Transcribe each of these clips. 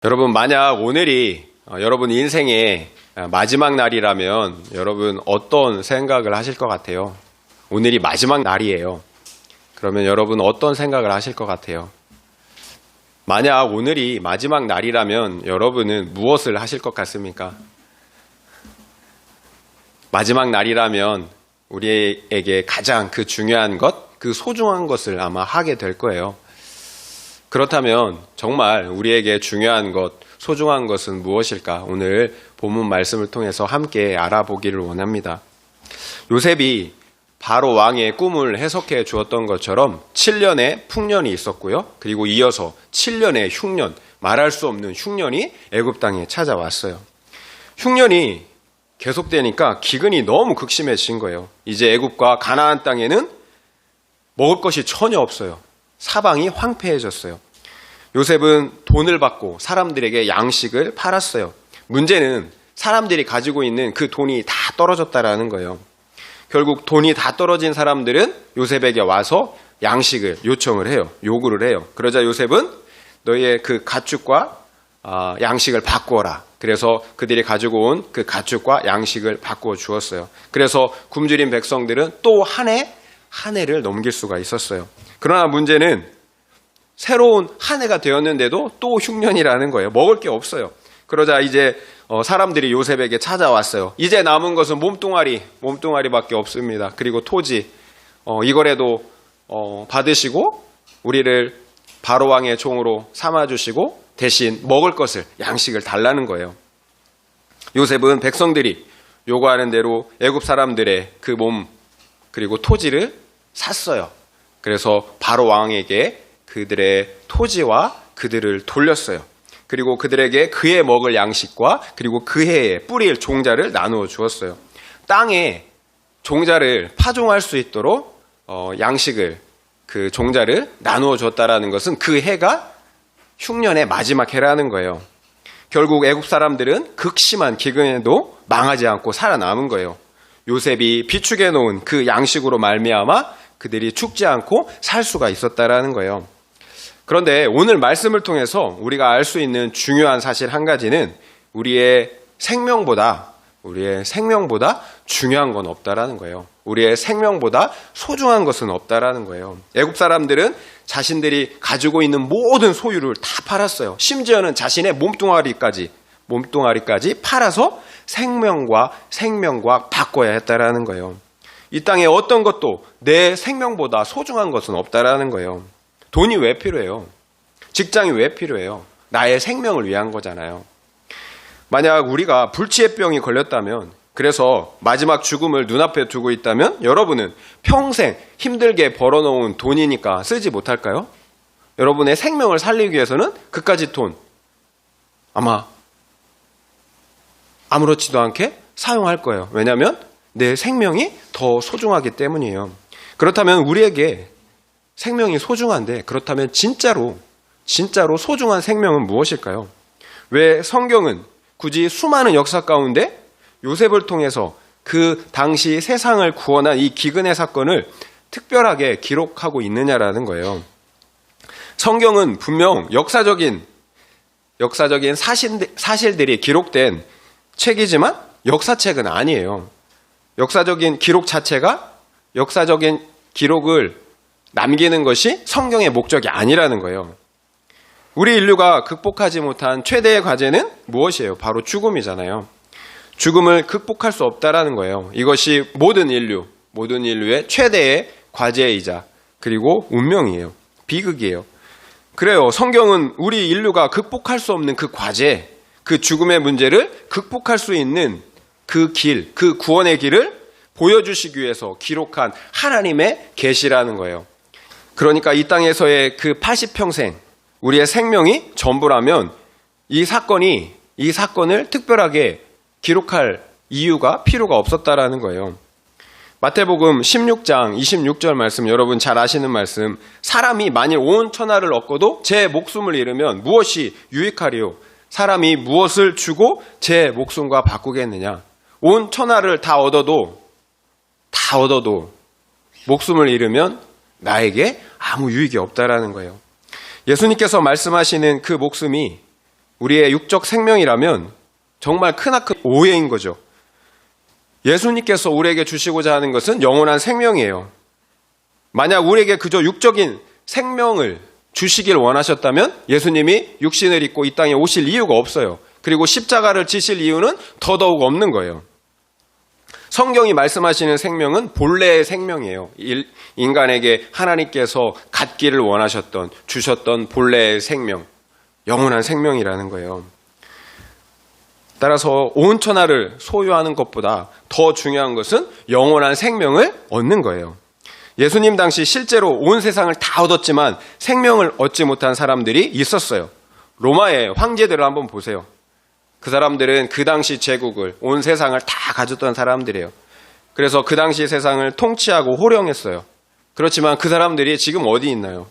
여러분, 만약 오늘이 여러분 인생의 마지막 날이라면 여러분 어떤 생각을 하실 것 같아요? 오늘이 마지막 날이에요. 그러면 여러분 어떤 생각을 하실 것 같아요? 만약 오늘이 마지막 날이라면 여러분은 무엇을 하실 것 같습니까? 마지막 날이라면 우리에게 가장 그 중요한 것, 그 소중한 것을 아마 하게 될 거예요. 그렇다면 정말 우리에게 중요한 것, 소중한 것은 무엇일까? 오늘 본문 말씀을 통해서 함께 알아보기를 원합니다. 요셉이 바로 왕의 꿈을 해석해 주었던 것처럼 7년의 풍년이 있었고요. 그리고 이어서 7년의 흉년, 말할 수 없는 흉년이 애굽 땅에 찾아왔어요. 흉년이 계속되니까 기근이 너무 극심해진 거예요. 이제 애굽과 가나안 땅에는 먹을 것이 전혀 없어요. 사방이 황폐해졌어요. 요셉은 돈을 받고 사람들에게 양식을 팔았어요. 문제는 사람들이 가지고 있는 그 돈이 다 떨어졌다라는 거예요. 결국 돈이 다 떨어진 사람들은 요셉에게 와서 양식을 요청을 해요. 요구를 해요. 그러자 요셉은 너희의 그 가축과 양식을 바꾸어라. 그래서 그들이 가지고 온 그 가축과 양식을 바꾸어 주었어요. 그래서 굶주린 백성들은 또 한 해를 넘길 수가 있었어요. 그러나 문제는 새로운 한 해가 되었는데도 또 흉년이라는 거예요. 먹을 게 없어요. 그러자 이제 사람들이 요셉에게 찾아왔어요. 이제 남은 것은 몸뚱아리밖에 없습니다. 그리고 토지, 이거라도 받으시고 우리를 바로왕의 종으로 삼아주시고 대신 먹을 것을, 양식을 달라는 거예요. 요셉은 백성들이 요구하는 대로 애굽 사람들의 그 몸 그리고 토지를 샀어요. 그래서 바로왕에게 그들의 토지와 그들을 돌렸어요. 그리고 그들에게 그해 먹을 양식과 그리고 그해에 뿌릴 종자를 나누어 주었어요. 땅에 종자를 파종할 수 있도록 양식을, 그 종자를 나누어 줬다라는 것은 그 해가 흉년의 마지막 해라는 거예요. 결국 애굽 사람들은 극심한 기근에도 망하지 않고 살아남은 거예요. 요셉이 비축해 놓은 그 양식으로 말미암아 그들이 죽지 않고 살 수가 있었다라는 거예요. 그런데 오늘 말씀을 통해서 우리가 알 수 있는 중요한 사실 한 가지는 우리의 생명보다 중요한 건 없다라는 거예요. 우리의 생명보다 소중한 것은 없다라는 거예요. 애굽 사람들은 자신들이 가지고 있는 모든 소유를 다 팔았어요. 심지어는 자신의 몸뚱아리까지 팔아서 생명과 바꿔야 했다라는 거예요. 이 땅에 어떤 것도 내 생명보다 소중한 것은 없다라는 거예요. 돈이 왜 필요해요? 직장이 왜 필요해요? 나의 생명을 위한 거잖아요. 만약 우리가 불치의 병이 걸렸다면, 그래서 마지막 죽음을 눈앞에 두고 있다면 여러분은 평생 힘들게 벌어놓은 돈이니까 쓰지 못할까요? 여러분의 생명을 살리기 위해서는 그까지 돈 아마 아무렇지도 않게 사용할 거예요. 왜냐하면 내 생명이 더 소중하기 때문이에요. 그렇다면 우리에게 생명이 소중한데, 그렇다면 진짜로 소중한 생명은 무엇일까요? 왜 성경은 굳이 수많은 역사 가운데 요셉을 통해서 그 당시 세상을 구원한 이 기근의 사건을 특별하게 기록하고 있느냐라는 거예요. 성경은 분명 역사적인 사실들이 기록된 책이지만 역사책은 아니에요. 역사적인 기록 자체가 역사적인 기록을 남기는 것이 성경의 목적이 아니라는 거예요. 우리 인류가 극복하지 못한 최대의 과제는 무엇이에요? 바로 죽음이잖아요. 죽음을 극복할 수 없다라는 거예요. 이것이 모든 인류의 최대의 과제이자 그리고 운명이에요. 비극이에요. 그래요. 성경은 우리 인류가 극복할 수 없는 그 과제, 그 죽음의 문제를 극복할 수 있는 그 길, 그 구원의 길을 보여주시기 위해서 기록한 하나님의 계시라는 거예요. 그러니까 이 땅에서의 그 80평생, 우리의 생명이 전부라면 이 사건을 특별하게 기록할 필요가 없었다라는 거예요. 마태복음 16장 26절 말씀, 여러분 잘 아시는 말씀. 사람이 만일 온 천하를 얻고도 제 목숨을 잃으면 무엇이 유익하리요? 사람이 무엇을 주고 제 목숨과 바꾸겠느냐? 온 천하를 다 얻어도 목숨을 잃으면 나에게 아무 유익이 없다라는 거예요. 예수님께서 말씀하시는 그 목숨이 우리의 육적 생명이라면 정말 크나큰 오해인 거죠. 예수님께서 우리에게 주시고자 하는 것은 영원한 생명이에요. 만약 우리에게 그저 육적인 생명을 주시길 원하셨다면 예수님이 육신을 입고 이 땅에 오실 이유가 없어요. 그리고 십자가를 지실 이유는 더더욱 없는 거예요. 성경이 말씀하시는 생명은 본래의 생명이에요. 인간에게 하나님께서 갖기를 원하셨던, 주셨던 본래의 생명, 영원한 생명이라는 거예요. 따라서 온 천하를 소유하는 것보다 더 중요한 것은 영원한 생명을 얻는 거예요. 예수님 당시 실제로 온 세상을 다 얻었지만 생명을 얻지 못한 사람들이 있었어요. 로마의 황제들을 한번 보세요. 그 사람들은 그 당시 제국을, 온 세상을 다 가졌던 사람들이에요. 그래서 그 당시 세상을 통치하고 호령했어요. 그렇지만 그 사람들이 지금 어디 있나요?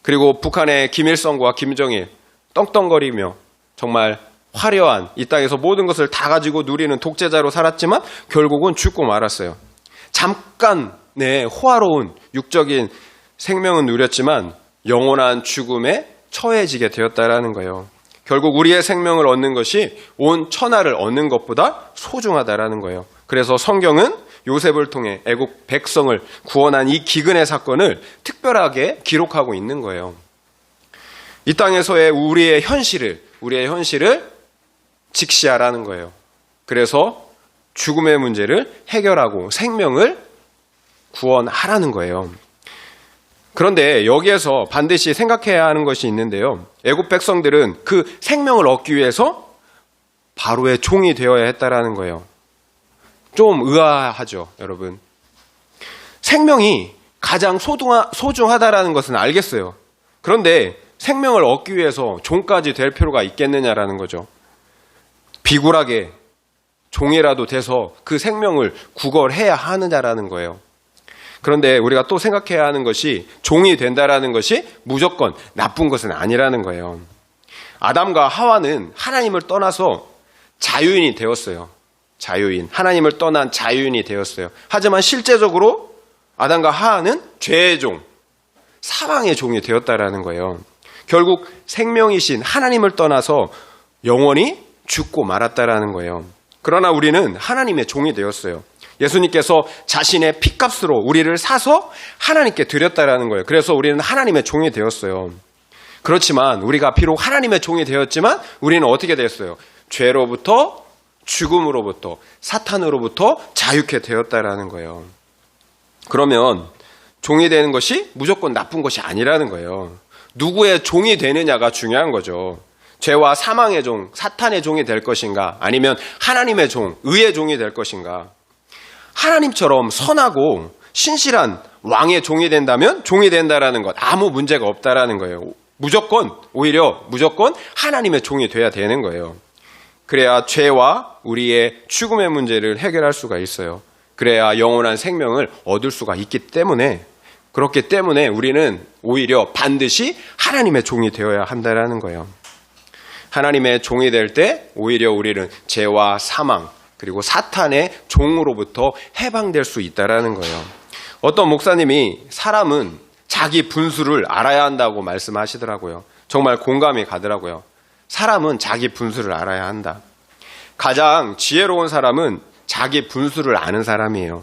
그리고 북한의 김일성과 김정일 떵떵거리며 정말 화려한 이 땅에서 모든 것을 다 가지고 누리는 독재자로 살았지만 결국은 죽고 말았어요. 잠깐의 호화로운 육적인 생명은 누렸지만 영원한 죽음에 처해지게 되었다라는 거예요. 결국 우리의 생명을 얻는 것이 온 천하를 얻는 것보다 소중하다라는 거예요. 그래서 성경은 요셉을 통해 애국 백성을 구원한 이 기근의 사건을 특별하게 기록하고 있는 거예요. 이 땅에서의 우리의 현실을 직시하라는 거예요. 그래서 죽음의 문제를 해결하고 생명을 구원하라는 거예요. 그런데 여기에서 반드시 생각해야 하는 것이 있는데요. 애국 백성들은 그 생명을 얻기 위해서 바로의 종이 되어야 했다라는 거예요. 좀 의아하죠, 여러분. 생명이 가장 소중하다라는 것은 알겠어요. 그런데 생명을 얻기 위해서 종까지 될 필요가 있겠느냐라는 거죠. 비굴하게 종이라도 돼서 그 생명을 구걸해야 하느냐라는 거예요. 그런데 우리가 또 생각해야 하는 것이 종이 된다라는 것이 무조건 나쁜 것은 아니라는 거예요. 아담과 하와는 하나님을 떠나서 자유인이 되었어요. 하나님을 떠난 자유인이 되었어요. 하지만 실제적으로 아담과 하와는 죄의 종, 사망의 종이 되었다라는 거예요. 결국 생명이신 하나님을 떠나서 영원히 죽고 말았다라는 거예요. 그러나 우리는 하나님의 종이 되었어요. 예수님께서 자신의 피값으로 우리를 사서 하나님께 드렸다라는 거예요. 그래서 우리는 하나님의 종이 되었어요. 그렇지만 우리가 비록 하나님의 종이 되었지만 우리는 어떻게 됐어요? 죄로부터, 죽음으로부터, 사탄으로부터 자유케 되었다라는 거예요. 그러면 종이 되는 것이 무조건 나쁜 것이 아니라는 거예요. 누구의 종이 되느냐가 중요한 거죠. 죄와 사망의 종, 사탄의 종이 될 것인가? 아니면 하나님의 종, 의의 종이 될 것인가? 하나님처럼 선하고 신실한 왕의 종이 된다면 종이 된다라는 것 아무 문제가 없다라는 거예요. 오히려 무조건 하나님의 종이 돼야 되는 거예요. 그래야 죄와 우리의 죽음의 문제를 해결할 수가 있어요. 그래야 영원한 생명을 얻을 수가 있기 때문에, 그렇기 때문에 우리는 오히려 반드시 하나님의 종이 되어야 한다라는 거예요. 하나님의 종이 될 때 오히려 우리는 죄와 사망 그리고 사탄의 종으로부터 해방될 수 있다라는 거예요. 어떤 목사님이 사람은 자기 분수를 알아야 한다고 말씀하시더라고요. 정말 공감이 가더라고요. 사람은 자기 분수를 알아야 한다. 가장 지혜로운 사람은 자기 분수를 아는 사람이에요.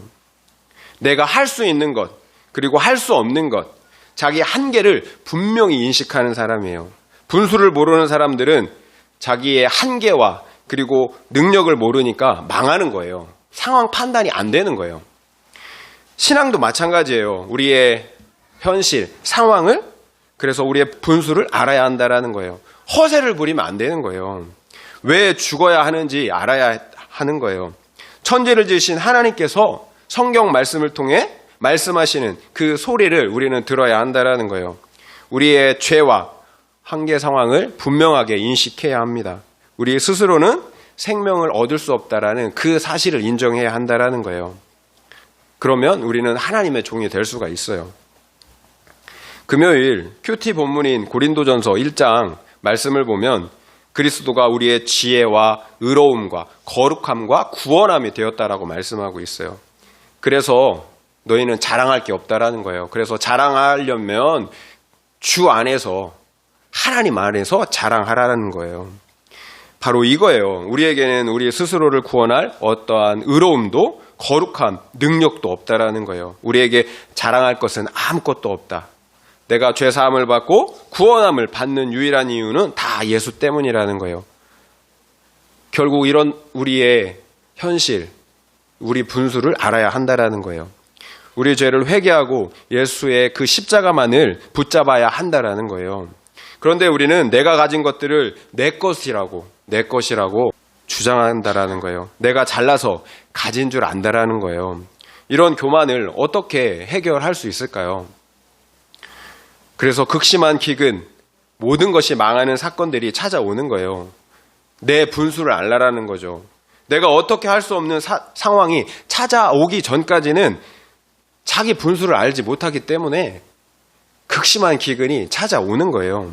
내가 할 수 있는 것 그리고 할 수 없는 것, 자기 한계를 분명히 인식하는 사람이에요. 분수를 모르는 사람들은 자기의 한계와 그리고 능력을 모르니까 망하는 거예요. 상황 판단이 안 되는 거예요. 신앙도 마찬가지예요. 우리의 현실, 상황을, 그래서 우리의 분수를 알아야 한다라는 거예요. 허세를 부리면 안 되는 거예요. 왜 죽어야 하는지 알아야 하는 거예요. 천지를 지으신 하나님께서 성경 말씀을 통해 말씀하시는 그 소리를 우리는 들어야 한다라는 거예요. 우리의 죄와 한계 상황을 분명하게 인식해야 합니다. 우리 스스로는 생명을 얻을 수 없다라는 그 사실을 인정해야 한다라는 거예요. 그러면 우리는 하나님의 종이 될 수가 있어요. 금요일 큐티 본문인 고린도전서 1장 말씀을 보면 그리스도가 우리의 지혜와 의로움과 거룩함과 구원함이 되었다라고 말씀하고 있어요. 그래서 너희는 자랑할 게 없다라는 거예요. 그래서 자랑하려면 주 안에서 하나님 안에서 자랑하라는 거예요. 바로 이거예요. 우리에게는 우리 스스로를 구원할 어떠한 의로움도 거룩함, 능력도 없다라는 거예요. 우리에게 자랑할 것은 아무것도 없다. 내가 죄사함을 받고 구원함을 받는 유일한 이유는 다 예수 때문이라는 거예요. 결국 이런 우리의 현실, 우리 분수를 알아야 한다라는 거예요. 우리 죄를 회개하고 예수의 그 십자가만을 붙잡아야 한다라는 거예요. 그런데 우리는 내가 가진 것들을 내 것이라고 주장한다라는 거예요. 내가 잘나서 가진 줄 안다라는 거예요. 이런 교만을 어떻게 해결할 수 있을까요? 그래서 극심한 기근, 모든 것이 망하는 사건들이 찾아오는 거예요. 내 분수를 알라라는 거죠. 내가 어떻게 할 수 없는 상황이 찾아오기 전까지는 자기 분수를 알지 못하기 때문에 극심한 기근이 찾아오는 거예요.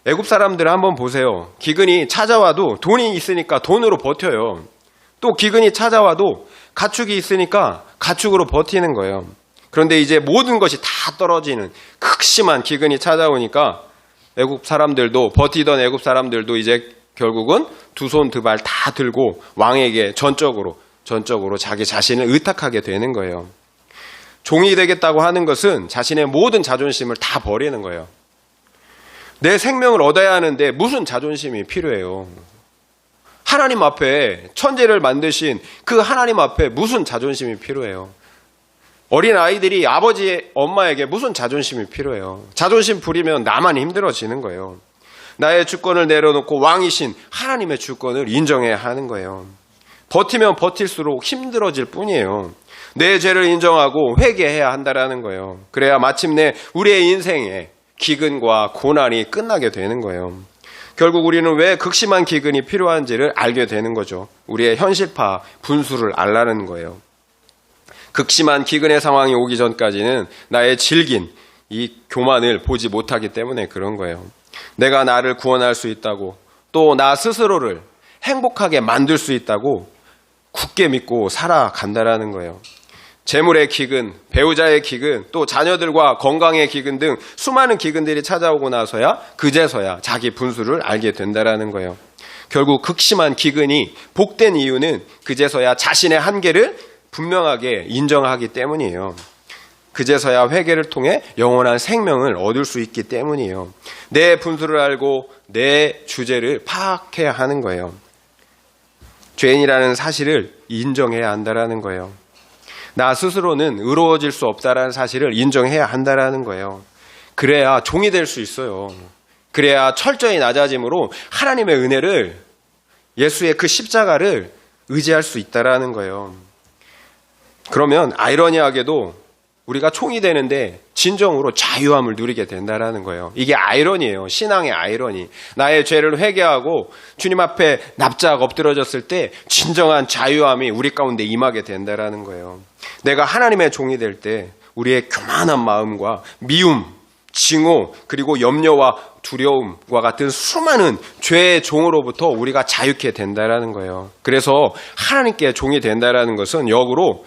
애굽 사람들 한번 보세요. 기근이 찾아와도 돈이 있으니까 돈으로 버텨요. 또 기근이 찾아와도 가축이 있으니까 가축으로 버티는 거예요. 그런데 이제 모든 것이 다 떨어지는 극심한 기근이 찾아오니까 애굽 사람들도, 버티던 애굽 사람들도 이제 결국은 두 손 두 발 다 들고 왕에게 전적으로 자기 자신을 의탁하게 되는 거예요. 종이 되겠다고 하는 것은 자신의 모든 자존심을 다 버리는 거예요. 내 생명을 얻어야 하는데 무슨 자존심이 필요해요? 하나님 앞에, 천지를 만드신 그 하나님 앞에 무슨 자존심이 필요해요? 어린 아이들이 아버지, 엄마에게 무슨 자존심이 필요해요? 자존심 부리면 나만 힘들어지는 거예요. 나의 주권을 내려놓고 왕이신 하나님의 주권을 인정해야 하는 거예요. 버티면 버틸수록 힘들어질 뿐이에요. 내 죄를 인정하고 회개해야 한다라는 거예요. 그래야 마침내 우리의 인생에 기근과 고난이 끝나게 되는 거예요. 결국 우리는 왜 극심한 기근이 필요한지를 알게 되는 거죠. 우리의 현실파 분수를 알라는 거예요. 극심한 기근의 상황이 오기 전까지는 나의 질긴 이 교만을 보지 못하기 때문에 그런 거예요. 내가 나를 구원할 수 있다고, 또 나 스스로를 행복하게 만들 수 있다고 굳게 믿고 살아간다라는 거예요. 재물의 기근, 배우자의 기근, 또 자녀들과 건강의 기근 등 수많은 기근들이 찾아오고 나서야 그제서야 자기 분수를 알게 된다라는 거예요. 결국 극심한 기근이 복된 이유는 그제서야 자신의 한계를 분명하게 인정하기 때문이에요. 그제서야 회개를 통해 영원한 생명을 얻을 수 있기 때문이에요. 내 분수를 알고 내 주제를 파악해야 하는 거예요. 죄인이라는 사실을 인정해야 한다라는 거예요. 나 스스로는 의로워질 수 없다라는 사실을 인정해야 한다라는 거예요. 그래야 종이 될 수 있어요. 그래야 철저히 낮아짐으로 하나님의 은혜를, 예수의 그 십자가를 의지할 수 있다라는 거예요. 그러면 아이러니하게도 우리가 총이 되는데 진정으로 자유함을 누리게 된다라는 거예요. 이게 아이러니예요. 신앙의 아이러니. 나의 죄를 회개하고 주님 앞에 납작 엎드러졌을 때 진정한 자유함이 우리 가운데 임하게 된다라는 거예요. 내가 하나님의 종이 될 때 우리의 교만한 마음과 미움, 징후, 그리고 염려와 두려움과 같은 수많은 죄의 종으로부터 우리가 자유케 된다라는 거예요. 그래서 하나님께 종이 된다라는 것은 역으로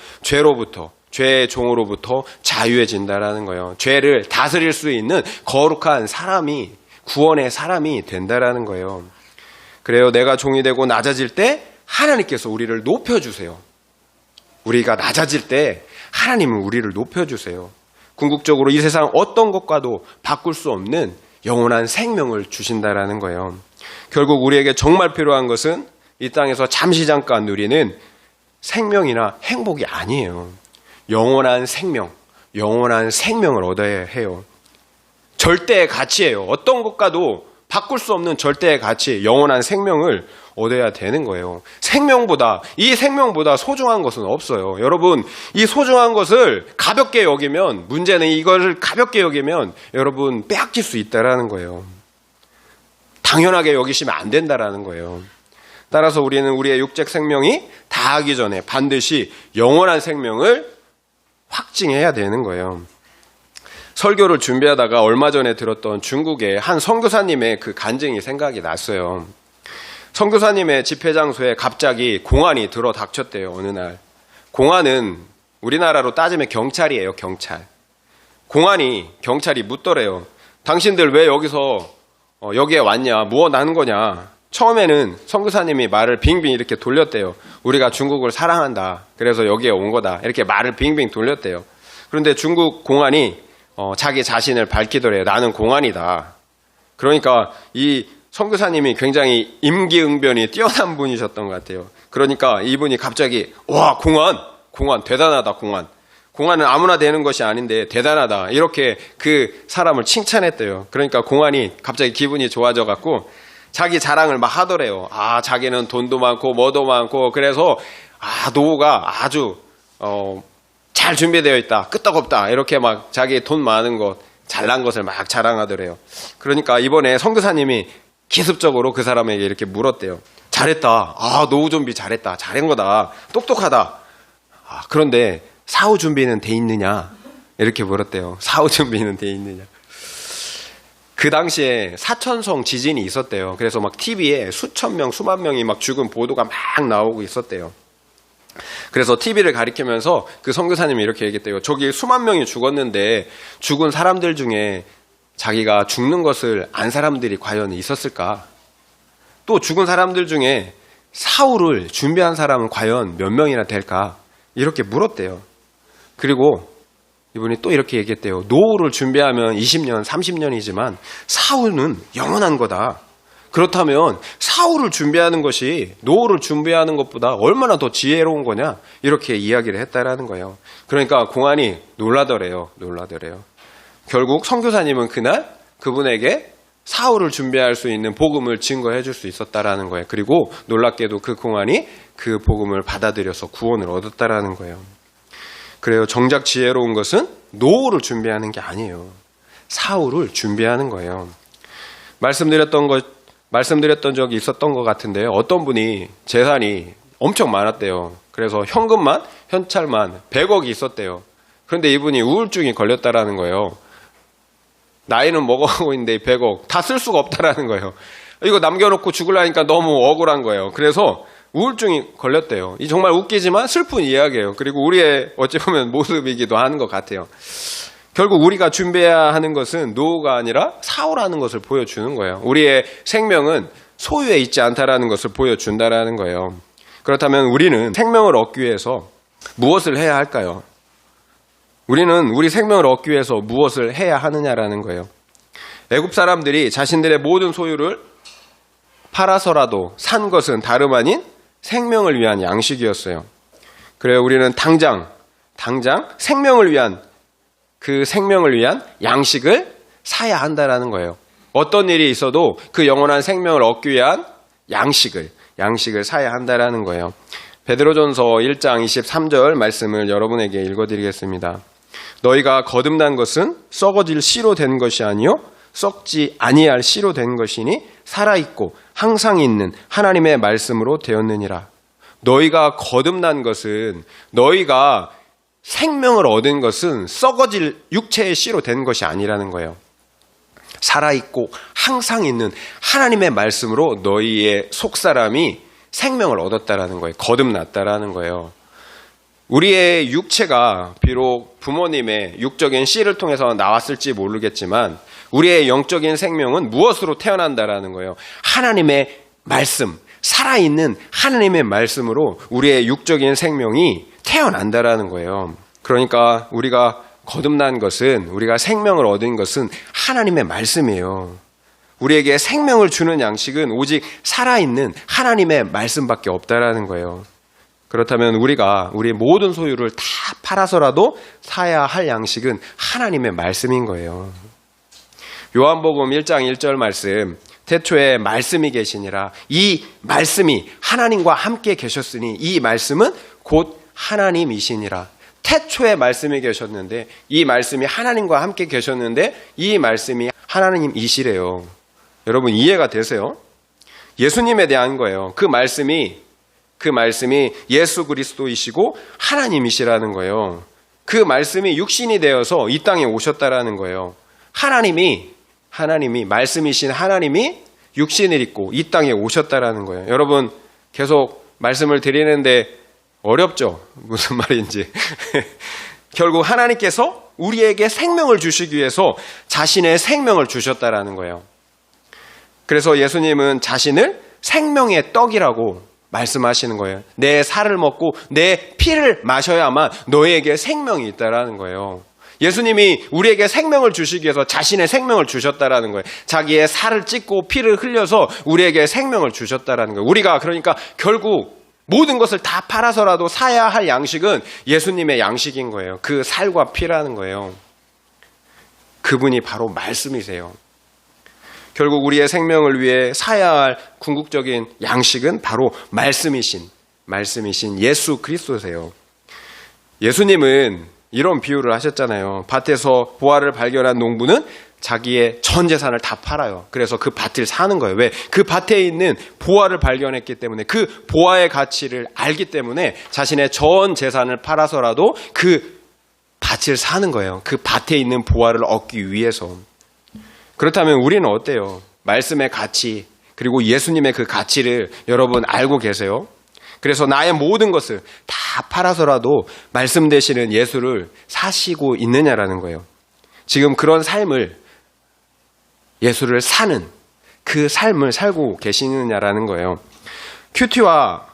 죄의 종으로부터 자유해진다라는 거예요. 죄를 다스릴 수 있는 거룩한 사람이, 구원의 사람이 된다라는 거예요. 그래요. 내가 종이 되고 낮아질 때 하나님께서 우리를 높여주세요. 우리가 낮아질 때 하나님은 우리를 높여주세요. 궁극적으로 이 세상 어떤 것과도 바꿀 수 없는 영원한 생명을 주신다라는 거예요. 결국 우리에게 정말 필요한 것은 이 땅에서 잠시 잠깐 누리는 생명이나 행복이 아니에요. 영원한 생명을 얻어야 해요. 절대의 가치예요. 어떤 것과도 바꿀 수 없는 절대의 가치, 영원한 생명을 얻어야 되는 거예요. 이 생명보다 소중한 것은 없어요. 여러분, 이 소중한 것을 가볍게 여기면, 문제는 이걸 가볍게 여기면 여러분 빼앗길 수 있다라는 거예요. 당연하게 여기시면 안 된다라는 거예요. 따라서 우리는 우리의 육적 생명이 다하기 전에 반드시 영원한 생명을 확증해야 되는 거예요. 설교를 준비하다가 얼마 전에 들었던 중국의 한 선교사님의 그 간증이 생각이 났어요. 선교사님의 집회 장소에 갑자기 공안이 들어닥쳤대요. 어느 날. 공안은 우리나라로 따지면 경찰이에요. 경찰. 경찰이 묻더래요. 당신들 왜 여기서 여기에 왔냐? 무엇 하는 거냐? 처음에는 선교사님이 말을 빙빙 이렇게 돌렸대요. 우리가 중국을 사랑한다. 그래서 여기에 온 거다. 이렇게 말을 빙빙 돌렸대요. 그런데 중국 공안이 자기 자신을 밝히더래요. 나는 공안이다. 그러니까 이 선교사님이 굉장히 임기응변이 뛰어난 분이셨던 것 같아요. 그러니까 이분이 갑자기 와, 공안 대단하다. 공안은 아무나 되는 것이 아닌데 대단하다. 이렇게 그 사람을 칭찬했대요. 그러니까 공안이 갑자기 기분이 좋아져 갖고 자기 자랑을 막 하더래요. 자기는 돈도 많고 뭐도 많고 그래서 노후가 아주 잘 준비되어 있다. 끄떡없다. 이렇게 막 자기 돈 많은 것, 잘난 것을 막 자랑하더래요. 그러니까 이번에 선교사님이 기습적으로 그 사람에게 이렇게 물었대요. 잘했다. 노후 준비 잘했다. 잘한 거다. 똑똑하다. 그런데 사후 준비는 돼 있느냐? 이렇게 물었대요. 사후 준비는 돼 있느냐? 그 당시에 사천성 지진이 있었대요. 그래서 막 TV에 수천 명, 수만 명이 막 죽은 보도가 막 나오고 있었대요. 그래서 TV를 가리키면서 그 선교사님이 이렇게 얘기했대요. 저기 수만 명이 죽었는데 죽은 사람들 중에 자기가 죽는 것을 안 사람들이 과연 있었을까? 또 죽은 사람들 중에 사후를 준비한 사람은 과연 몇 명이나 될까? 이렇게 물었대요. 그리고 이분이 또 이렇게 얘기했대요. 노후를 준비하면 20년, 30년이지만 사후는 영원한 거다. 그렇다면 사후를 준비하는 것이 노후를 준비하는 것보다 얼마나 더 지혜로운 거냐? 이렇게 이야기를 했다라는 거예요. 그러니까 공안이 놀라더래요. 결국 선교사님은 그날 그분에게 사후를 준비할 수 있는 복음을 증거해 줄 수 있었다라는 거예요. 그리고 놀랍게도 그 공안이 그 복음을 받아들여서 구원을 얻었다라는 거예요. 그래요. 정작 지혜로운 것은 노후를 준비하는 게 아니에요. 사후를 준비하는 거예요. 말씀드렸던 적이 있었던 것 같은데요. 어떤 분이 재산이 엄청 많았대요. 그래서 현찰만 100억이 있었대요. 그런데 이분이 우울증이 걸렸다라는 거예요. 나이는 먹어가고 있는데 100억 다 쓸 수가 없다라는 거예요. 이거 남겨놓고 죽으려니까 너무 억울한 거예요. 그래서 우울증이 걸렸대요. 이 정말 웃기지만 슬픈 이야기예요. 그리고 우리의 어찌 보면 모습이기도 하는 것 같아요. 결국 우리가 준비해야 하는 것은 노후가 아니라 사후라는 것을 보여주는 거예요. 우리의 생명은 소유에 있지 않다라는 것을 보여준다라는 거예요. 그렇다면 우리는 생명을 얻기 위해서 무엇을 해야 할까요? 우리는 우리 생명을 얻기 위해서 무엇을 해야 하느냐라는 거예요. 애굽 사람들이 자신들의 모든 소유를 팔아서라도 산 것은 다름 아닌 생명을 위한 양식이었어요. 그래요. 우리는 당장 생명을 위한 양식을 사야 한다라는 거예요. 어떤 일이 있어도 그 영원한 생명을 얻기 위한 양식을 사야 한다라는 거예요. 베드로전서 1장 23절 말씀을 여러분에게 읽어드리겠습니다. 너희가 거듭난 것은 썩어질 씨로 된 것이 아니요 썩지 아니할 씨로 된 것이니 살아있고 항상 있는 하나님의 말씀으로 되었느니라. 너희가 거듭난 것은, 너희가 생명을 얻은 것은 썩어질 육체의 씨로 된 것이 아니라는 거예요. 살아있고 항상 있는 하나님의 말씀으로 너희의 속사람이 생명을 얻었다라는 거예요. 거듭났다라는 거예요. 우리의 육체가 비록 부모님의 육적인 씨를 통해서 나왔을지 모르겠지만 우리의 영적인 생명은 무엇으로 태어난다라는 거예요. 하나님의 말씀, 살아있는 하나님의 말씀으로 우리의 육적인 생명이 태어난다라는 거예요. 그러니까 우리가 거듭난 것은, 우리가 생명을 얻은 것은 하나님의 말씀이에요. 우리에게 생명을 주는 양식은 오직 살아있는 하나님의 말씀밖에 없다라는 거예요. 그렇다면 우리가 우리의 모든 소유를 다 팔아서라도 사야 할 양식은 하나님의 말씀인 거예요. 요한복음 1장 1절 말씀, 태초에 말씀이 계시니라. 이 말씀이 하나님과 함께 계셨으니 이 말씀은 곧 하나님이시니라. 태초에 말씀이 계셨는데, 이 말씀이 하나님과 함께 계셨는데 이 말씀이 하나님이시래요. 여러분 이해가 되세요? 예수님에 대한 거예요. 그 말씀이 예수 그리스도이시고 하나님이시라는 거예요. 그 말씀이 육신이 되어서 이 땅에 오셨다라는 거예요. 하나님이 말씀이신 하나님이 육신을 입고 이 땅에 오셨다라는 거예요. 여러분 계속 말씀을 드리는데 어렵죠? 무슨 말인지. 결국 하나님께서 우리에게 생명을 주시기 위해서 자신의 생명을 주셨다라는 거예요. 그래서 예수님은 자신을 생명의 떡이라고 말씀하시는 거예요. 내 살을 먹고 내 피를 마셔야만 너희에게 생명이 있다라는 거예요. 예수님이 우리에게 생명을 주시기 위해서 자신의 생명을 주셨다라는 거예요. 자기의 살을 찢고 피를 흘려서 우리에게 생명을 주셨다라는 거예요. 우리가 그러니까 결국 모든 것을 다 팔아서라도 사야 할 양식은 예수님의 양식인 거예요. 그 살과 피라는 거예요. 그분이 바로 말씀이세요. 결국 우리의 생명을 위해 사야 할 궁극적인 양식은 바로 말씀이신 예수 그리스도세요. 예수님은 이런 비유를 하셨잖아요. 밭에서 보화를 발견한 농부는 자기의 전 재산을 다 팔아요. 그래서 그 밭을 사는 거예요. 왜? 그 밭에 있는 보화를 발견했기 때문에, 그 보화의 가치를 알기 때문에 자신의 전 재산을 팔아서라도 그 밭을 사는 거예요. 그 밭에 있는 보화를 얻기 위해서. 그렇다면 우리는 어때요? 말씀의 가치, 그리고 예수님의 그 가치를 여러분 알고 계세요? 그래서 나의 모든 것을 다 팔아서라도 말씀 되시는 예수를 사시고 있느냐라는 거예요. 지금 그런 삶을, 예수를 사는 그 삶을 살고 계시느냐라는 거예요. 큐티와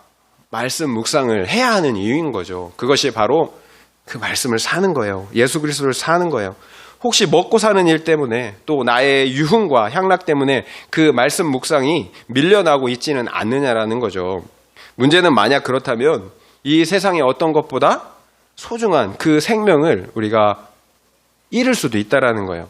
말씀 묵상을 해야 하는 이유인 거죠. 그것이 바로 그 말씀을 사는 거예요. 예수 그리스도를 사는 거예요. 혹시 먹고 사는 일 때문에 또 나의 유흥과 향락 때문에 그 말씀 묵상이 밀려나고 있지는 않느냐라는 거죠. 문제는 만약 그렇다면 이 세상의 어떤 것보다 소중한 그 생명을 우리가 잃을 수도 있다라는 거예요.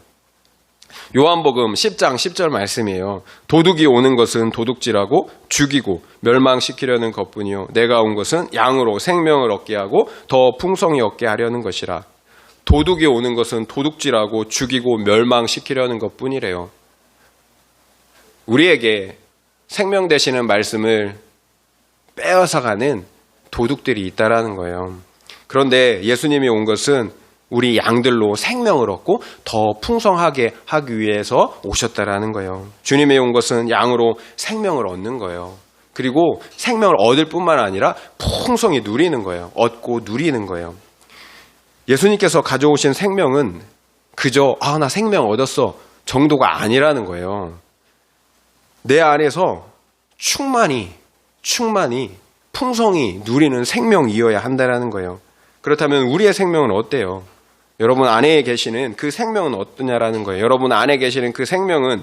요한복음 10장 10절 말씀이에요. 도둑이 오는 것은 도둑질하고 죽이고 멸망시키려는 것뿐이요 내가 온 것은 양으로 생명을 얻게 하고 더 풍성히 얻게 하려는 것이라. 도둑이 오는 것은 도둑질하고 죽이고 멸망시키려는 것뿐이래요. 우리에게 생명 되시는 말씀을 빼앗아가는 도둑들이 있다라는 거예요. 그런데 예수님이 온 것은 우리 양들로 생명을 얻고 더 풍성하게 하기 위해서 오셨다라는 거예요. 주님이 온 것은 양으로 생명을 얻는 거예요. 그리고 생명을 얻을 뿐만 아니라 풍성히 누리는 거예요. 얻고 누리는 거예요. 예수님께서 가져오신 생명은 그저 나 생명 얻었어 정도가 아니라는 거예요. 내 안에서 충만히 풍성히 누리는 생명이어야 한다는 거예요. 그렇다면 우리의 생명은 어때요? 여러분 안에 계시는 그 생명은 어떠냐라는 거예요. 여러분 안에 계시는 그 생명은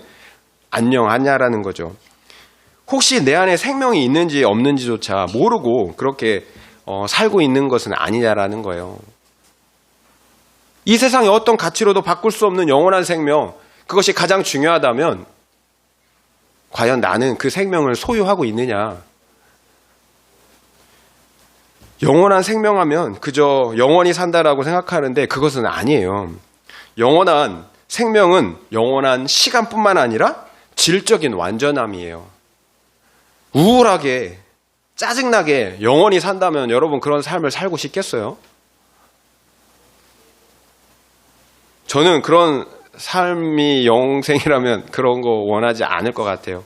안녕하냐라는 거죠. 혹시 내 안에 생명이 있는지 없는지조차 모르고 그렇게 살고 있는 것은 아니냐라는 거예요. 이 세상의 어떤 가치로도 바꿀 수 없는 영원한 생명, 그것이 가장 중요하다면 과연 나는 그 생명을 소유하고 있느냐? 영원한 생명하면 그저 영원히 산다라고 생각하는데 그것은 아니에요. 영원한 생명은 영원한 시간뿐만 아니라 질적인 완전함이에요. 우울하게 짜증나게 영원히 산다면 여러분 그런 삶을 살고 싶겠어요? 저는 그런 삶이 영생이라면 그런 거 원하지 않을 것 같아요.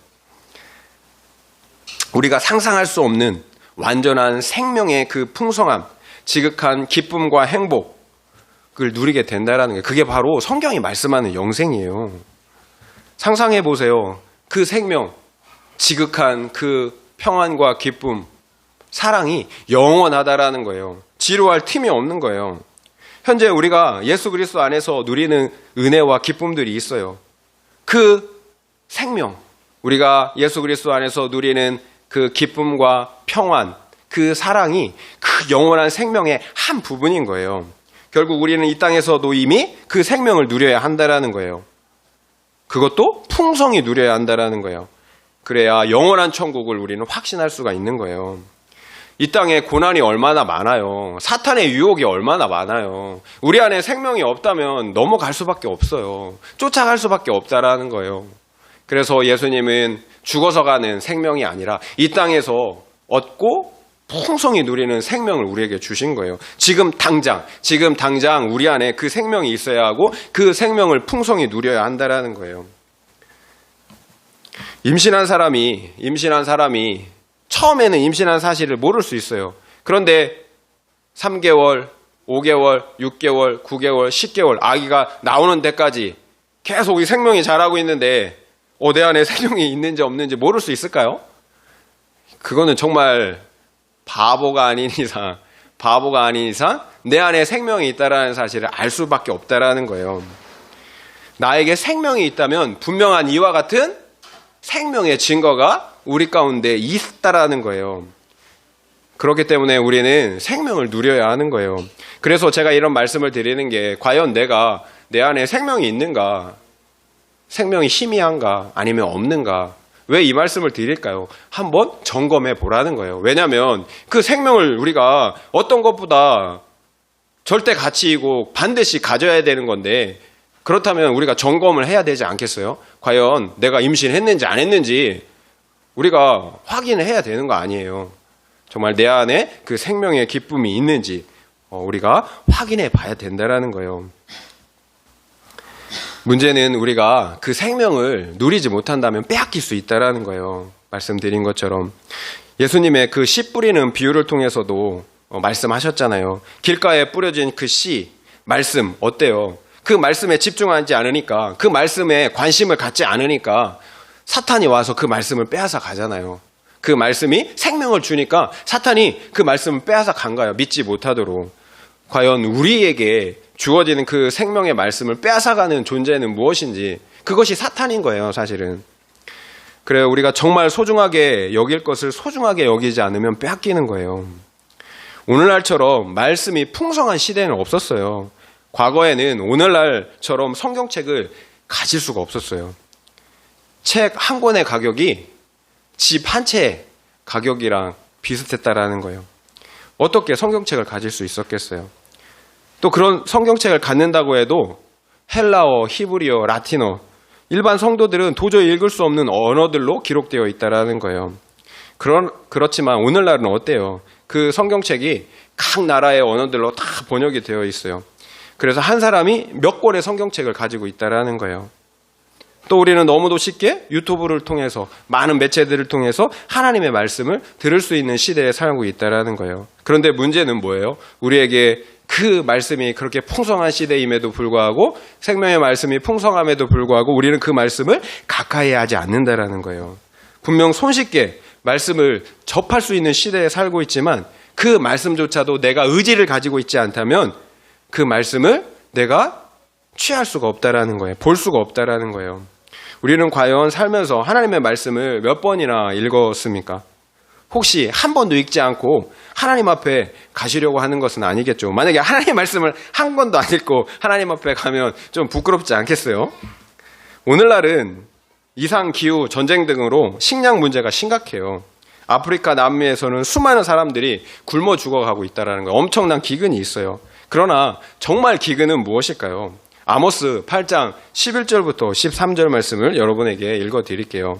우리가 상상할 수 없는 완전한 생명의 그 풍성함, 지극한 기쁨과 행복을 누리게 된다는 거예요. 그게 바로 성경이 말씀하는 영생이에요. 상상해 보세요. 그 생명, 지극한 그 평안과 기쁨, 사랑이 영원하다라는 거예요. 지루할 틈이 없는 거예요. 현재 우리가 예수 그리스도 안에서 누리는 은혜와 기쁨들이 있어요. 그 생명, 우리가 예수 그리스도 안에서 누리는 그 기쁨과 평안, 그 사랑이 그 영원한 생명의 한 부분인 거예요. 결국 우리는 이 땅에서도 이미 그 생명을 누려야 한다라는 거예요. 그것도 풍성히 누려야 한다라는 거예요. 그래야 영원한 천국을 우리는 확신할 수가 있는 거예요. 이 땅에 고난이 얼마나 많아요. 사탄의 유혹이 얼마나 많아요. 우리 안에 생명이 없다면 넘어갈 수밖에 없어요. 쫓아갈 수밖에 없다라는 거예요. 그래서 예수님은 죽어서 가는 생명이 아니라 이 땅에서 얻고 풍성히 누리는 생명을 우리에게 주신 거예요. 지금 당장 우리 안에 그 생명이 있어야 하고 그 생명을 풍성히 누려야 한다라는 거예요. 임신한 사람이 처음에는 임신한 사실을 모를 수 있어요. 그런데 3개월, 5개월, 6개월, 9개월, 10개월 아기가 나오는 데까지 계속 이 생명이 자라고 있는데 내 안에 생명이 있는지 없는지 모를 수 있을까요? 그거는 정말 바보가 아닌 이상 내 안에 생명이 있다라는 사실을 알 수밖에 없다라는 거예요. 나에게 생명이 있다면 분명한 이와 같은 생명의 증거가 우리 가운데 있다라는 거예요. 그렇기 때문에 우리는 생명을 누려야 하는 거예요. 그래서 제가 이런 말씀을 드리는 게 과연 내가 내 안에 생명이 있는가? 생명이 희미한가? 아니면 없는가? 왜 이 말씀을 드릴까요? 한번 점검해 보라는 거예요. 왜냐하면 그 생명을 우리가 어떤 것보다 절대 가치이고 반드시 가져야 되는 건데 그렇다면 우리가 점검을 해야 되지 않겠어요? 과연 내가 임신했는지 안 했는지 우리가 확인을 해야 되는 거 아니에요. 정말 내 안에 그 생명의 기쁨이 있는지 우리가 확인해 봐야 된다는 거예요. 문제는 우리가 그 생명을 누리지 못한다면 빼앗길 수 있다는 거예요. 말씀드린 것처럼 예수님의 그 씨 뿌리는 비유를 통해서도 말씀하셨잖아요. 길가에 뿌려진 그 씨, 말씀 어때요? 그 말씀에 집중하지 않으니까, 그 말씀에 관심을 갖지 않으니까 사탄이 와서 그 말씀을 빼앗아 가잖아요. 그 말씀이 생명을 주니까 사탄이 그 말씀을 빼앗아 간 거예요. 믿지 못하도록. 과연 우리에게 주어지는 그 생명의 말씀을 빼앗아가는 존재는 무엇인지, 그것이 사탄인 거예요, 사실은. 그래요. 우리가 정말 소중하게 여길 것을 소중하게 여기지 않으면 빼앗기는 거예요. 오늘날처럼 말씀이 풍성한 시대는 없었어요. 과거에는 오늘날처럼 성경책을 가질 수가 없었어요. 책 한 권의 가격이 집 한 채 가격이랑 비슷했다라는 거예요. 어떻게 성경책을 가질 수 있었겠어요? 또 그런 성경책을 갖는다고 해도 헬라어, 히브리어, 라틴어, 일반 성도들은 도저히 읽을 수 없는 언어들로 기록되어 있다라는 거예요. 그렇지만 오늘날은 어때요? 그 성경책이 각 나라의 언어들로 다 번역이 되어 있어요. 그래서 한 사람이 몇 권의 성경책을 가지고 있다라는 거예요. 또 우리는 너무도 쉽게 유튜브를 통해서 많은 매체들을 통해서 하나님의 말씀을 들을 수 있는 시대에 살고 있다라는 거예요. 그런데 문제는 뭐예요? 우리에게 그 말씀이 그렇게 풍성한 시대임에도 불구하고, 생명의 말씀이 풍성함에도 불구하고 우리는 그 말씀을 가까이 하지 않는다라는 거예요. 분명 손쉽게 말씀을 접할 수 있는 시대에 살고 있지만 그 말씀조차도 내가 의지를 가지고 있지 않다면 그 말씀을 내가 취할 수가 없다라는 거예요. 볼 수가 없다라는 거예요. 우리는 과연 살면서 하나님의 말씀을 몇 번이나 읽었습니까? 혹시 한 번도 읽지 않고 하나님 앞에 가시려고 하는 것은 아니겠죠. 만약에 하나님의 말씀을 한 권도 안 읽고 하나님 앞에 가면 좀 부끄럽지 않겠어요? 오늘날은 이상, 기후, 전쟁 등으로 식량 문제가 심각해요. 아프리카, 남미에서는 수많은 사람들이 굶어 죽어가고 있다는 거예요. 엄청난 기근이 있어요. 그러나 정말 기근은 무엇일까요? 아모스 8장 11절부터 13절 말씀을 여러분에게 읽어드릴게요.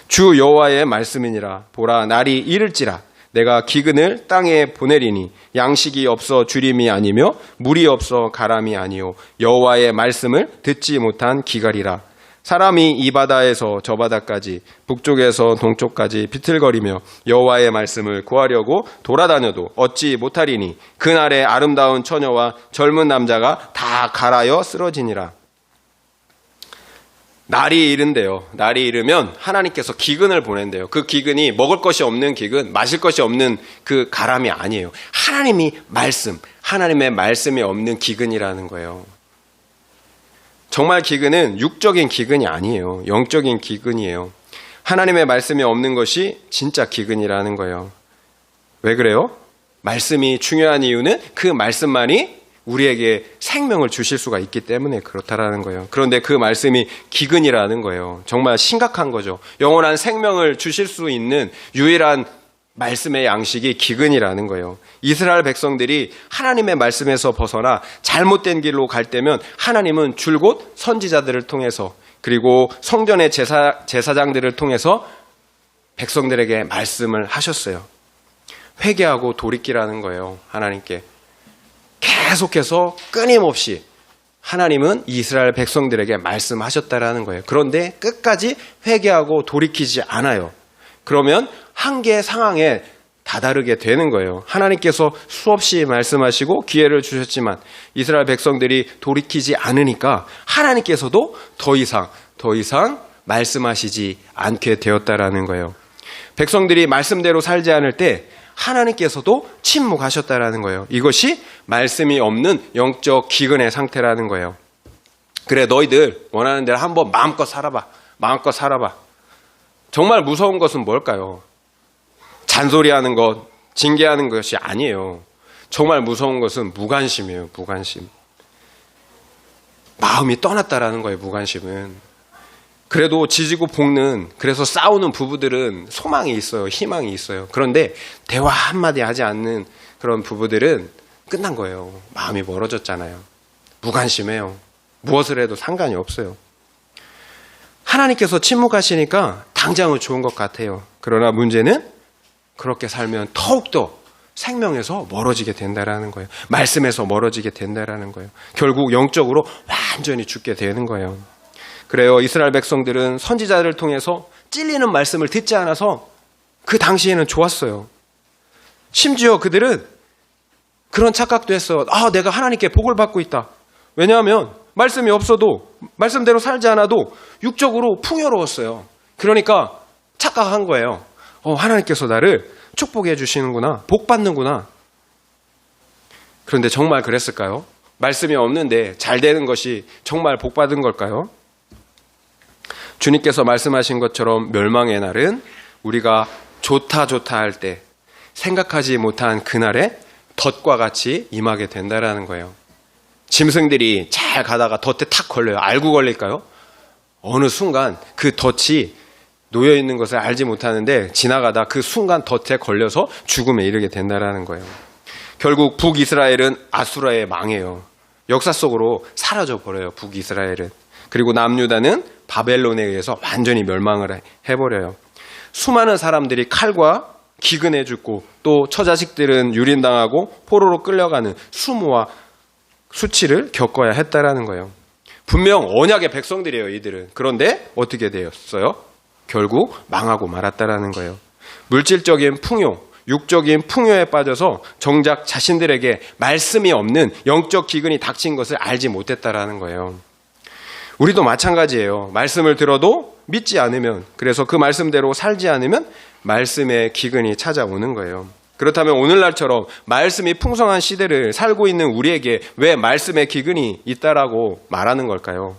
주 여호와의 말씀이니라. 보라, 날이 이를지라. 내가 기근을 땅에 보내리니 양식이 없어 주림이 아니며 물이 없어 가람이 아니요 여호와의 말씀을 듣지 못한 기갈이라. 사람이 이 바다에서 저 바다까지 북쪽에서 동쪽까지 비틀거리며 여호와의 말씀을 구하려고 돌아다녀도 얻지 못하리니 그날에 아름다운 처녀와 젊은 남자가 다 갈아여 쓰러지니라. 날이 이른대요. 날이 이르면 하나님께서 기근을 보낸대요. 그 기근이 먹을 것이 없는 기근, 마실 것이 없는 그 가람이 아니에요. 하나님의 말씀이 없는 기근이라는 거예요. 정말 기근은 육적인 기근이 아니에요. 영적인 기근이에요. 하나님의 말씀이 없는 것이 진짜 기근이라는 거예요. 왜 그래요? 말씀이 중요한 이유는 그 말씀만이 우리에게 생명을 주실 수가 있기 때문에 그렇다라는 거예요. 그런데 그 말씀이 기근이라는 거예요. 정말 심각한 거죠. 영원한 생명을 주실 수 있는 유일한 말씀의 양식이 기근이라는 거예요. 이스라엘 백성들이 하나님의 말씀에서 벗어나 잘못된 길로 갈 때면 하나님은 줄곧 선지자들을 통해서 그리고 성전의 제사장들을 통해서 백성들에게 말씀을 하셨어요. 회개하고 돌이키라는 거예요. 하나님께. 계속해서 끊임없이 하나님은 이스라엘 백성들에게 말씀하셨다라는 거예요. 그런데 끝까지 회개하고 돌이키지 않아요. 그러면 한계 상황에 다다르게 되는 거예요. 하나님께서 수없이 말씀하시고 기회를 주셨지만 이스라엘 백성들이 돌이키지 않으니까 하나님께서도 더 이상 말씀하시지 않게 되었다라는 거예요. 백성들이 말씀대로 살지 않을 때 하나님께서도 침묵하셨다라는 거예요. 이것이 말씀이 없는 영적 기근의 상태라는 거예요. 그래, 너희들 원하는 대로 한번 마음껏 살아봐. 마음껏 살아봐. 정말 무서운 것은 뭘까요? 잔소리하는 것, 징계하는 것이 아니에요. 정말 무서운 것은 무관심이에요. 무관심. 마음이 떠났다라는 거예요. 무관심은. 그래도 지지고 볶는, 그래서 싸우는 부부들은 소망이 있어요. 희망이 있어요. 그런데 대화 한마디 하지 않는 그런 부부들은 끝난 거예요. 마음이 멀어졌잖아요. 무관심해요. 무엇을 해도 상관이 없어요. 하나님께서 침묵하시니까 당장은 좋은 것 같아요. 그러나 문제는 그렇게 살면 더욱더 생명에서 멀어지게 된다라는 거예요. 말씀에서 멀어지게 된다라는 거예요. 결국 영적으로 완전히 죽게 되는 거예요. 그래요. 이스라엘 백성들은 선지자를 통해서 찔리는 말씀을 듣지 않아서 그 당시에는 좋았어요. 심지어 그들은 그런 착각도 했어요. 내가 하나님께 복을 받고 있다. 왜냐하면 말씀이 없어도, 말씀대로 살지 않아도 육적으로 풍요로웠어요. 그러니까 착각한 거예요. 하나님께서 나를 축복해 주시는구나. 복 받는구나. 그런데 정말 그랬을까요? 말씀이 없는데 잘 되는 것이 정말 복 받은 걸까요? 주님께서 말씀하신 것처럼 멸망의 날은 우리가 좋다 할 때 생각하지 못한 그날에 덫과 같이 임하게 된다라는 거예요. 짐승들이 잘 가다가 덫에 탁 걸려요. 알고 걸릴까요? 어느 순간 그 덫이 놓여있는 것을 알지 못하는데 지나가다 그 순간 덫에 걸려서 죽음에 이르게 된다라는 거예요. 결국 북이스라엘은 아수라에 망해요. 역사 속으로 사라져 버려요. 북이스라엘은. 그리고 남유다는 바벨론에 의해서 완전히 멸망을 해버려요. 수많은 사람들이 칼과 기근에 죽고 또 처자식들은 유린당하고 포로로 끌려가는 수모와 수치를 겪어야 했다라는 거예요. 분명 언약의 백성들이에요. 이들은. 그런데 어떻게 되었어요? 결국 망하고 말았다라는 거예요. 물질적인 풍요, 육적인 풍요에 빠져서 정작 자신들에게 말씀이 없는 영적 기근이 닥친 것을 알지 못했다라는 거예요. 우리도 마찬가지예요. 말씀을 들어도 믿지 않으면, 그래서 그 말씀대로 살지 않으면 말씀의 기근이 찾아오는 거예요. 그렇다면 오늘날처럼 말씀이 풍성한 시대를 살고 있는 우리에게 왜 말씀의 기근이 있다라고 말하는 걸까요?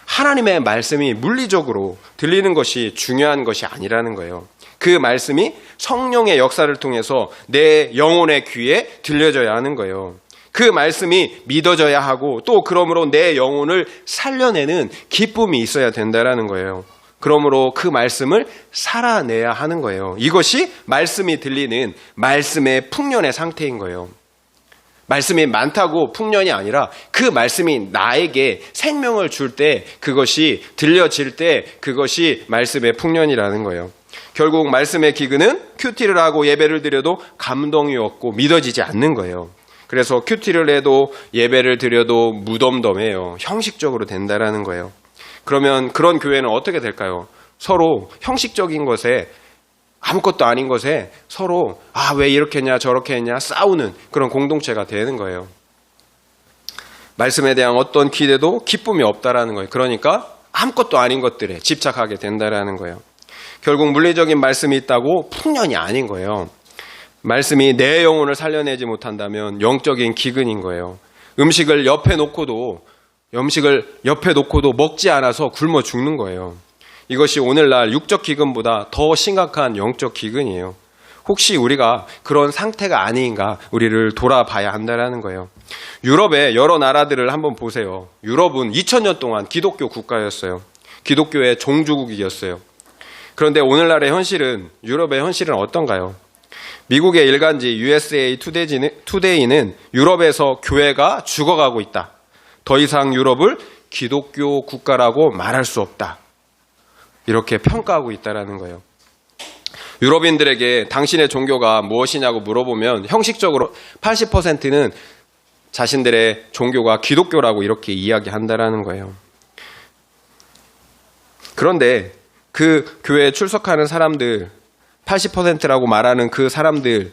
하나님의 말씀이 물리적으로 들리는 것이 중요한 것이 아니라는 거예요. 그 말씀이 성령의 역사를 통해서 내 영혼의 귀에 들려져야 하는 거예요. 그 말씀이 믿어져야 하고 또 그러므로 내 영혼을 살려내는 기쁨이 있어야 된다라는 거예요. 그러므로 그 말씀을 살아내야 하는 거예요. 이것이 말씀이 들리는 말씀의 풍년의 상태인 거예요. 말씀이 많다고 풍년이 아니라 그 말씀이 나에게 생명을 줄 때, 그것이 들려질 때 그것이 말씀의 풍년이라는 거예요. 결국 말씀의 기근은 큐티를 하고 예배를 드려도 감동이 없고 믿어지지 않는 거예요. 그래서 큐티를 해도 예배를 드려도 무덤덤해요. 형식적으로 된다라는 거예요. 그러면 그런 교회는 어떻게 될까요? 서로 형식적인 것에, 아무것도 아닌 것에 서로 왜 이렇게 했냐 저렇게 했냐 싸우는 그런 공동체가 되는 거예요. 말씀에 대한 어떤 기대도 기쁨이 없다라는 거예요. 그러니까 아무것도 아닌 것들에 집착하게 된다라는 거예요. 결국 물리적인 말씀이 있다고 풍년이 아닌 거예요. 말씀이 내 영혼을 살려내지 못한다면 영적인 기근인 거예요. 음식을 옆에 놓고도 먹지 않아서 굶어 죽는 거예요. 이것이 오늘날 육적 기근보다 더 심각한 영적 기근이에요. 혹시 우리가 그런 상태가 아닌가 우리를 돌아봐야 한다는 거예요. 유럽의 여러 나라들을 한번 보세요. 유럽은 2000년 동안 기독교 국가였어요. 기독교의 종주국이었어요. 그런데 오늘날의 현실은, 유럽의 현실은 어떤가요? 미국의 일간지 USA 투데이는 유럽에서 교회가 죽어가고 있다. 더 이상 유럽을 기독교 국가라고 말할 수 없다. 이렇게 평가하고 있다는 거예요. 유럽인들에게 당신의 종교가 무엇이냐고 물어보면 형식적으로 80%는 자신들의 종교가 기독교라고 이렇게 이야기한다는 거예요. 그런데 그 교회에 출석하는 사람들, 80%라고 말하는 그 사람들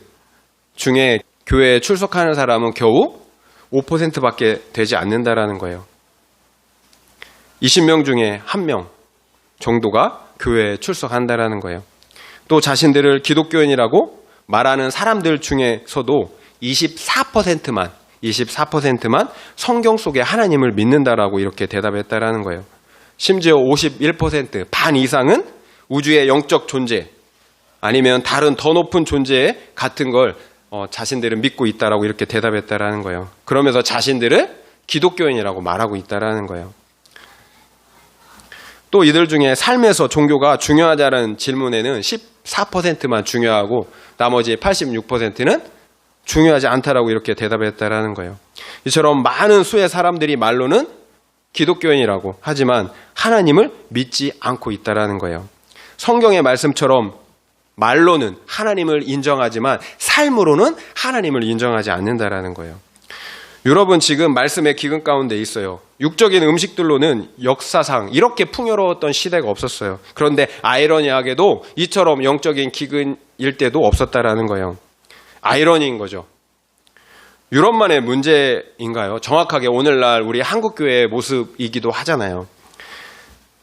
중에 교회에 출석하는 사람은 겨우 5%밖에 되지 않는다라는 거예요. 20명 중에 1명 정도가 교회에 출석한다라는 거예요. 또 자신들을 기독교인이라고 말하는 사람들 중에서도 24%만 성경 속에 하나님을 믿는다라고 이렇게 대답했다라는 거예요. 심지어 51%, 반 이상은 우주의 영적 존재 아니면 다른 더 높은 존재 같은 걸 자신들은 믿고 있다라고 이렇게 대답했다라는 거예요. 그러면서 자신들을 기독교인이라고 말하고 있다라는 거예요. 또 이들 중에 삶에서 종교가 중요하다는 질문에는 14%만 중요하고 나머지 86%는 중요하지 않다라고 이렇게 대답했다라는 거예요. 이처럼 많은 수의 사람들이 말로는 기독교인이라고 하지만 하나님을 믿지 않고 있다라는 거예요. 성경의 말씀처럼 말로는 하나님을 인정하지만 삶으로는 하나님을 인정하지 않는다라는 거예요. 여러분 지금 말씀의 기근 가운데 있어요. 육적인 음식들로는 역사상 이렇게 풍요로웠던 시대가 없었어요. 그런데 아이러니하게도 이처럼 영적인 기근일 때도 없었다라는 거예요. 아이러니인 거죠. 유럽만의 문제인가요? 정확하게 오늘날 우리 한국교회의 모습이기도 하잖아요.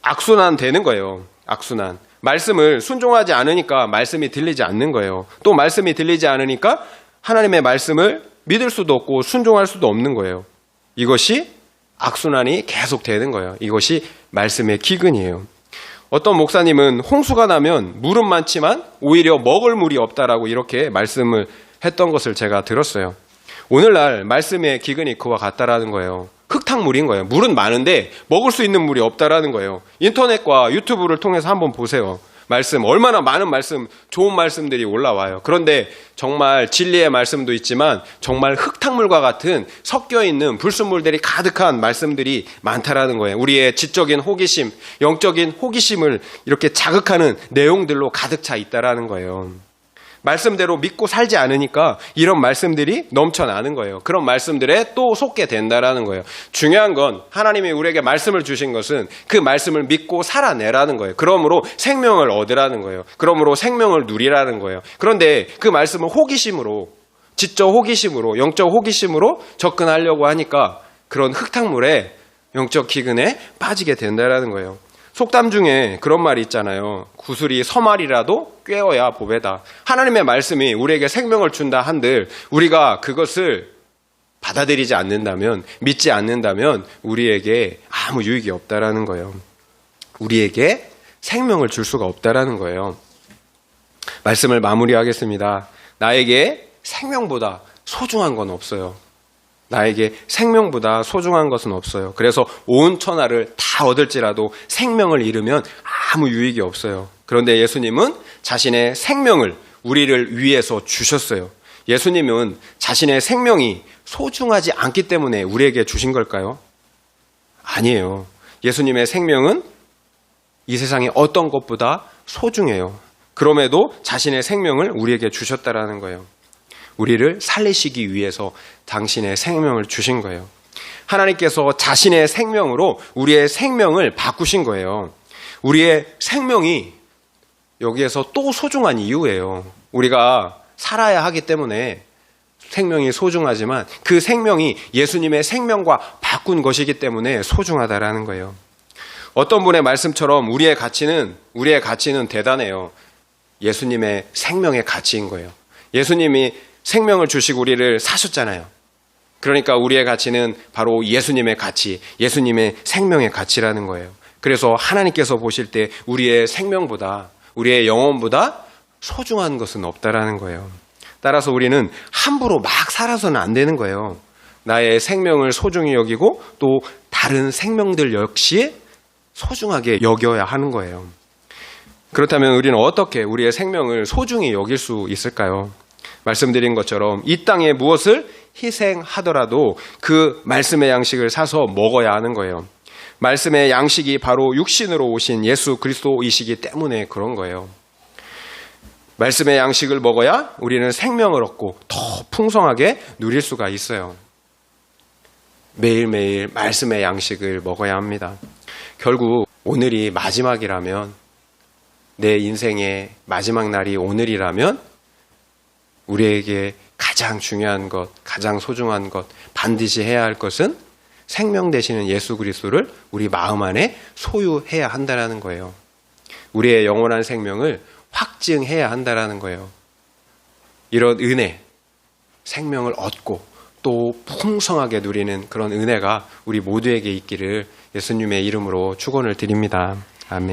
악순환 되는 거예요. 악순환. 말씀을 순종하지 않으니까 말씀이 들리지 않는 거예요. 또 말씀이 들리지 않으니까 하나님의 말씀을 믿을 수도 없고 순종할 수도 없는 거예요. 이것이 악순환이 계속 되는 거예요. 이것이 말씀의 기근이에요. 어떤 목사님은 홍수가 나면 물은 많지만 오히려 먹을 물이 없다라고 이렇게 말씀을 했던 것을 제가 들었어요. 오늘날 말씀의 기근이 그와 같다라는 거예요. 흙탕물인 거예요. 물은 많은데 먹을 수 있는 물이 없다라는 거예요. 인터넷과 유튜브를 통해서 한번 보세요. 말씀, 얼마나 많은 말씀, 좋은 말씀들이 올라와요. 그런데 정말 진리의 말씀도 있지만 정말 흙탕물과 같은 섞여있는 불순물들이 가득한 말씀들이 많다라는 거예요. 우리의 지적인 호기심, 영적인 호기심을 이렇게 자극하는 내용들로 가득 차 있다라는 거예요. 말씀대로 믿고 살지 않으니까 이런 말씀들이 넘쳐나는 거예요. 그런 말씀들에 또 속게 된다라는 거예요. 중요한 건 하나님이 우리에게 말씀을 주신 것은 그 말씀을 믿고 살아내라는 거예요. 그러므로 생명을 얻으라는 거예요. 그러므로 생명을 누리라는 거예요. 그런데 그 말씀을 호기심으로, 지적 호기심으로, 영적 호기심으로 접근하려고 하니까 그런 흙탕물에 영적 기근에 빠지게 된다라는 거예요. 속담 중에 그런 말이 있잖아요. 구슬이 서말이라도 꿰어야 보배다. 하나님의 말씀이 우리에게 생명을 준다 한들 우리가 그것을 받아들이지 않는다면, 믿지 않는다면 우리에게 아무 유익이 없다라는 거예요. 우리에게 생명을 줄 수가 없다라는 거예요. 말씀을 마무리하겠습니다. 나에게 생명보다 소중한 건 없어요. 나에게 생명보다 소중한 것은 없어요. 그래서 온 천하를 다 얻을지라도 생명을 잃으면 아무 유익이 없어요. 그런데 예수님은 자신의 생명을 우리를 위해서 주셨어요. 예수님은 자신의 생명이 소중하지 않기 때문에 우리에게 주신 걸까요? 아니에요. 예수님의 생명은 이 세상의 어떤 것보다 소중해요. 그럼에도 자신의 생명을 우리에게 주셨다라는 거예요. 우리를 살리시기 위해서 당신의 생명을 주신 거예요. 하나님께서 자신의 생명으로 우리의 생명을 바꾸신 거예요. 우리의 생명이 여기에서 또 소중한 이유예요. 우리가 살아야 하기 때문에 생명이 소중하지만 그 생명이 예수님의 생명과 바꾼 것이기 때문에 소중하다라는 거예요. 어떤 분의 말씀처럼 우리의 가치는 대단해요. 예수님의 생명의 가치인 거예요. 예수님이 생명을 주시고 우리를 사셨잖아요. 그러니까 우리의 가치는 바로 예수님의 가치, 예수님의 생명의 가치라는 거예요. 그래서 하나님께서 보실 때 우리의 생명보다, 우리의 영혼보다 소중한 것은 없다라는 거예요. 따라서 우리는 함부로 막 살아서는 안 되는 거예요. 나의 생명을 소중히 여기고 또 다른 생명들 역시 소중하게 여겨야 하는 거예요. 그렇다면 우리는 어떻게 우리의 생명을 소중히 여길 수 있을까요? 말씀드린 것처럼 이 땅에 무엇을 희생하더라도 그 말씀의 양식을 사서 먹어야 하는 거예요. 말씀의 양식이 바로 육신으로 오신 예수 그리스도이시기 때문에 그런 거예요. 말씀의 양식을 먹어야 우리는 생명을 얻고 더 풍성하게 누릴 수가 있어요. 매일매일 말씀의 양식을 먹어야 합니다. 결국 오늘이 마지막이라면, 내 인생의 마지막 날이 오늘이라면 우리에게 가장 중요한 것, 가장 소중한 것, 반드시 해야 할 것은 생명 되시는 예수 그리스도를 우리 마음 안에 소유해야 한다는 거예요. 우리의 영원한 생명을 확증해야 한다라는 거예요. 이런 은혜, 생명을 얻고 또 풍성하게 누리는 그런 은혜가 우리 모두에게 있기를 예수님의 이름으로 축원을 드립니다. 아멘.